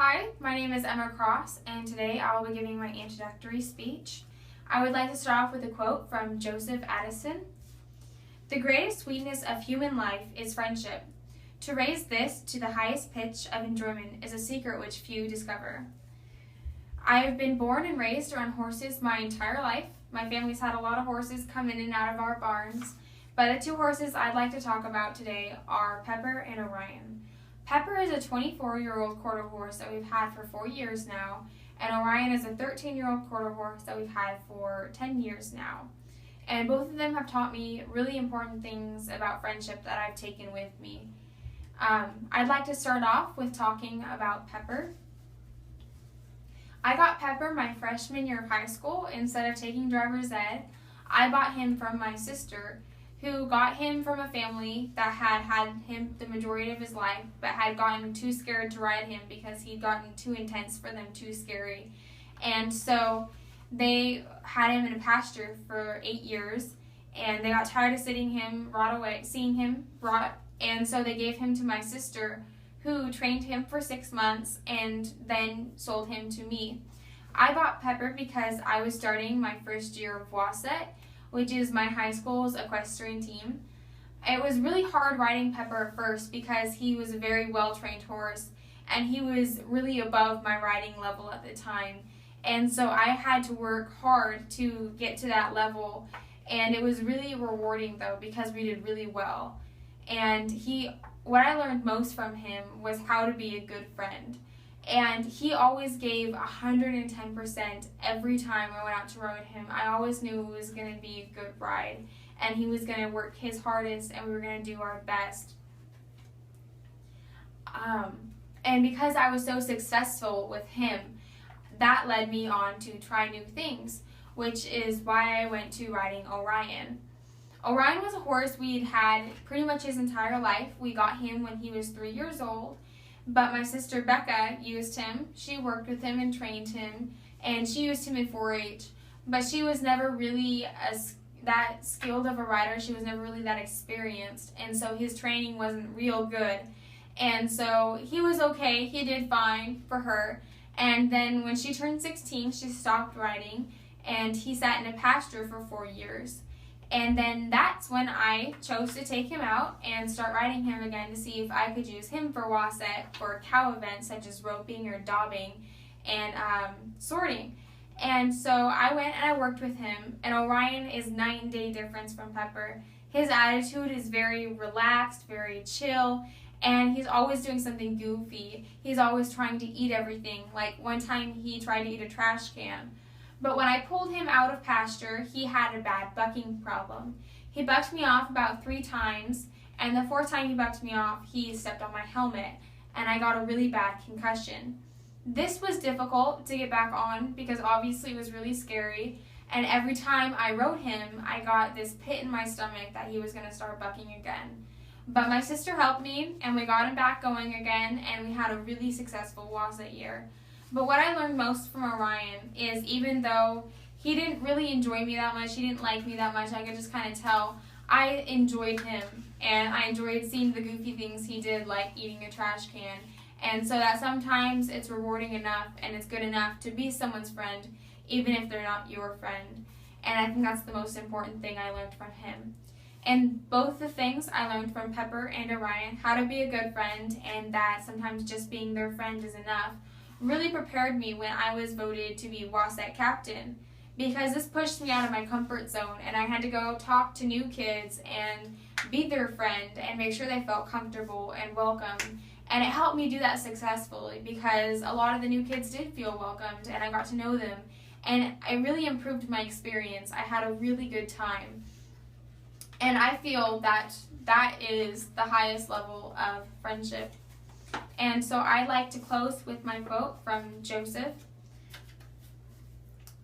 Hi, my name is Emma Cross, and today I will be giving my introductory speech. I would like to start off with a quote from Joseph Addison. "The greatest sweetness of human life is friendship. To raise this to the highest pitch of enjoyment is a secret which few discover." I have been born and raised around horses my entire life. My family's had a lot of horses come in and out of our barns, but the two horses I'd like to talk about today are Pepper and Orion. Pepper is a 24-year-old quarter horse that we've had for 4 years now, and Orion is a 13-year-old quarter horse that we've had for 10 years now. And both of them have taught me really important things about friendship that I've taken with me. I'd like to start off with talking about Pepper. I got Pepper my freshman year of high school. Instead of taking driver's ed, I bought him from my sister, who got him from a family that had him the majority of his life, but had gotten too scared to ride him because he'd gotten too intense for them, too scary. And so they had him in a pasture for 8 years, and they got tired of seeing him rot, and so they gave him to my sister, who trained him for 6 months and then sold him to me. I bought Pepper because I was starting my first year of Waset, which is my high school's equestrian team. It was really hard riding Pepper at first because he was a very well-trained horse and he was really above my riding level at the time. And so I had to work hard to get to that level, and it was really rewarding though because we did really well. And what I learned most from him was how to be a good friend. And he always gave 110% every time I went out to ride him. I always knew it was going to be a good ride, and he was going to work his hardest, and we were going to do our best. And because I was so successful with him, that led me on to try new things, which is why I went to riding Orion. Orion was a horse we'd had pretty much his entire life. We got him when he was 3 years old. But my sister Becca used him. She worked with him and trained him, and she used him in 4-H. But she was never really that skilled of a rider. She was never really that experienced, and so his training wasn't real good. And so he was okay. He did fine for her. And then when she turned 16, she stopped riding, and he sat in a pasture for 4 years. And then that's when I chose to take him out and start riding him again to see if I could use him for Waset for cow events such as roping or daubing and sorting. And so I went and I worked with him, and Orion is night and day difference from Pepper. His attitude is very relaxed, very chill, and he's always doing something goofy. He's always trying to eat everything. Like one time he tried to eat a trash can. But when I pulled him out of pasture, he had a bad bucking problem. He bucked me off about 3 times, and the 4th time he bucked me off, he stepped on my helmet, and I got a really bad concussion. This was difficult to get back on because obviously it was really scary, and every time I rode him, I got this pit in my stomach that he was going to start bucking again. But my sister helped me, and we got him back going again, and we had a really successful Waset year. But what I learned most from Orion is, even though he didn't really enjoy me that much, he didn't like me that much, I could just kind of tell, I enjoyed him, and I enjoyed seeing the goofy things he did, like eating a trash can. And so that sometimes it's rewarding enough and it's good enough to be someone's friend, even if they're not your friend. And I think that's the most important thing I learned from him. And both the things I learned from Pepper and Orion, how to be a good friend, and that sometimes just being their friend is enough, really prepared me when I was voted to be Waset captain, because this pushed me out of my comfort zone, and I had to go talk to new kids and be their friend and make sure they felt comfortable and welcome. And it helped me do that successfully because a lot of the new kids did feel welcomed, and I got to know them, and it really improved my experience. I had a really good time, and I feel that that is the highest level of friendship. And so I'd like to close with my quote from Joseph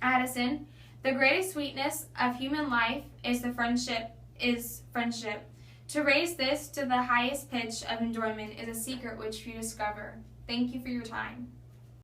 Addison. "The greatest sweetness of human life is friendship. To raise this to the highest pitch of enjoyment is a secret which few discover." Thank you for your time.